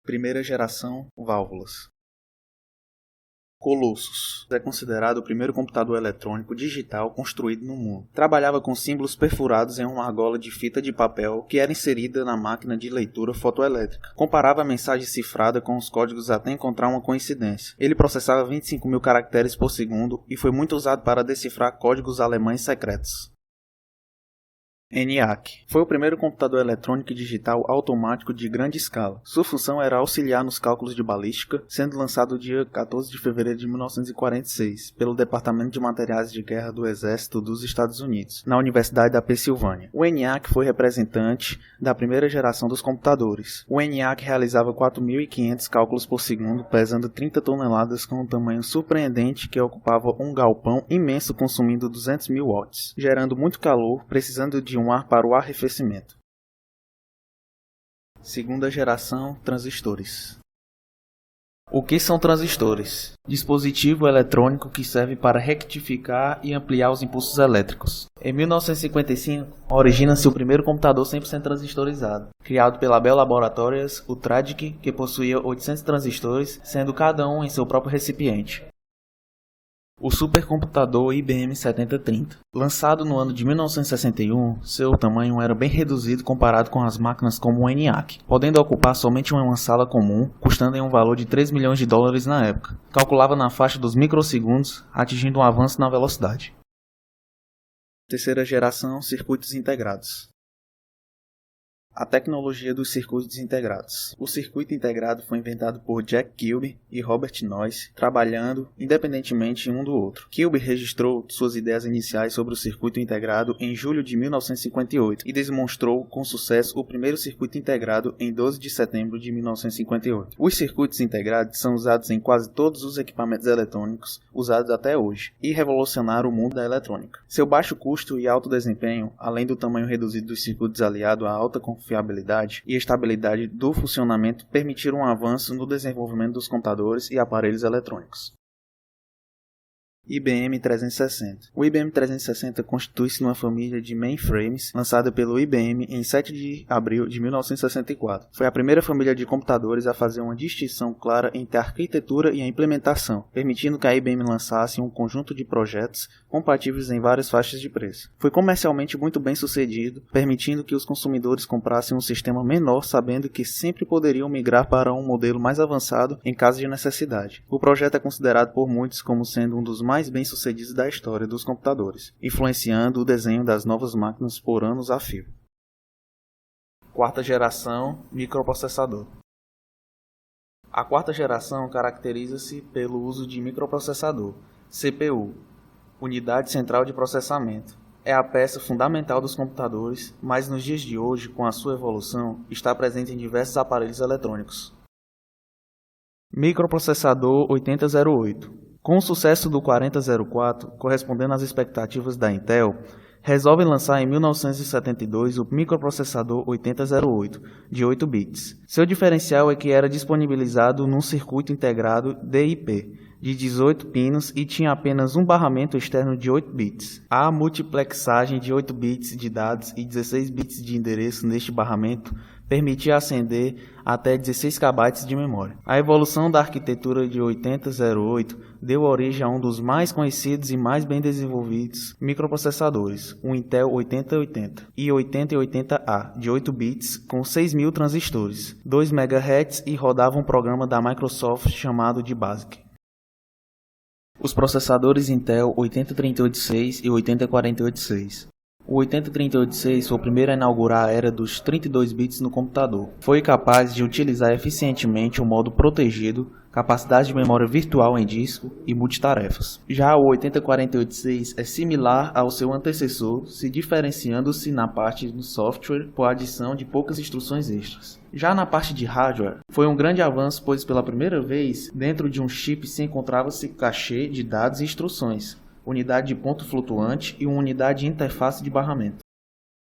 Primeira geração, válvulas. Colossus é considerado o primeiro computador eletrônico digital construído no mundo. Trabalhava com símbolos perfurados em uma argola de fita de papel que era inserida na máquina de leitura fotoelétrica. Comparava a mensagem cifrada com os códigos até encontrar uma coincidência. Ele processava 25.000 caracteres por segundo e foi muito usado para decifrar códigos alemães secretos. ENIAC foi o primeiro computador eletrônico digital automático de grande escala. Sua função era auxiliar nos cálculos de balística, sendo lançado no dia 14 de fevereiro de 1946 pelo Departamento de Materiais de Guerra do Exército dos Estados Unidos, na Universidade da Pensilvânia. O ENIAC foi representante da primeira geração dos computadores. O ENIAC realizava 4.500 cálculos por segundo, pesando 30 toneladas com um tamanho surpreendente que ocupava um galpão imenso consumindo 200.000 watts, gerando muito calor, precisando de um ar para o arrefecimento. Segunda geração, transistores. O que são transistores? Dispositivo eletrônico que serve para rectificar e ampliar os impulsos elétricos. Em 1955, origina-se o primeiro computador 100% transistorizado, criado pela Bell Laboratories, o TRADIC, que possuía 800 transistores, sendo cada um em seu próprio recipiente. O supercomputador IBM 7030. Lançado no ano de 1961, seu tamanho era bem reduzido comparado com as máquinas como o ENIAC, podendo ocupar somente uma sala comum, custando em um valor de 3 milhões de dólares na época. Calculava na faixa dos microsegundos, atingindo um avanço na velocidade. Terceira geração, circuitos integrados. A tecnologia dos circuitos integrados. O circuito integrado foi inventado por Jack Kilby e Robert Noyce, trabalhando independentemente um do outro. Kilby registrou suas ideias iniciais sobre o circuito integrado em julho de 1958 e demonstrou com sucesso o primeiro circuito integrado em 12 de setembro de 1958. Os circuitos integrados são usados em quase todos os equipamentos eletrônicos usados até hoje e revolucionaram o mundo da eletrônica. Seu baixo custo e alto desempenho, além do tamanho reduzido dos circuitos aliado à alta confiabilidade e estabilidade do funcionamento, permitiram um avanço no desenvolvimento dos computadores e aparelhos eletrônicos. IBM 360. O IBM 360 constitui-se numa família de mainframes lançada pelo IBM em 7 de abril de 1964. Foi a primeira família de computadores a fazer uma distinção clara entre a arquitetura e a implementação, permitindo que a IBM lançasse um conjunto de projetos compatíveis em várias faixas de preço. Foi comercialmente muito bem sucedido, permitindo que os consumidores comprassem um sistema menor, sabendo que sempre poderiam migrar para um modelo mais avançado em caso de necessidade. O projeto é considerado por muitos como sendo um dos mais bem-sucedidos da história dos computadores, influenciando o desenho das novas máquinas por anos a fio. Quarta geração, microprocessador. A quarta geração caracteriza-se pelo uso de microprocessador, CPU, Unidade Central de Processamento. É a peça fundamental dos computadores, mas nos dias de hoje, com a sua evolução, está presente em diversos aparelhos eletrônicos. Microprocessador 8008. Com o sucesso do 4004, correspondendo às expectativas da Intel, resolvem lançar em 1972 o microprocessador 8008, de 8 bits. Seu diferencial é que era disponibilizado num circuito integrado DIP, de 18 pinos e tinha apenas um barramento externo de 8 bits. A multiplexagem de 8 bits de dados e 16 bits de endereço neste barramento permitia acender até 16 KB de memória. A evolução da arquitetura de 8008 deu origem a um dos mais conhecidos e mais bem desenvolvidos microprocessadores, o Intel 8080 e 8080A, de 8 bits com 6.000 transistores, 2 MHz e rodava um programa da Microsoft chamado de BASIC. Os processadores Intel 80386 e 80486. O 8038.6 foi o primeiro a inaugurar a era dos 32 bits no computador. Foi capaz de utilizar eficientemente o modo protegido, capacidade de memória virtual em disco e multitarefas. Já o 8048.6 é similar ao seu antecessor, se diferenciando-se na parte do software por adição de poucas instruções extras. Já na parte de hardware, foi um grande avanço, pois pela primeira vez, dentro de um chip se encontrava-se cachê de dados e instruções, unidade de ponto flutuante e uma unidade de interface de barramento.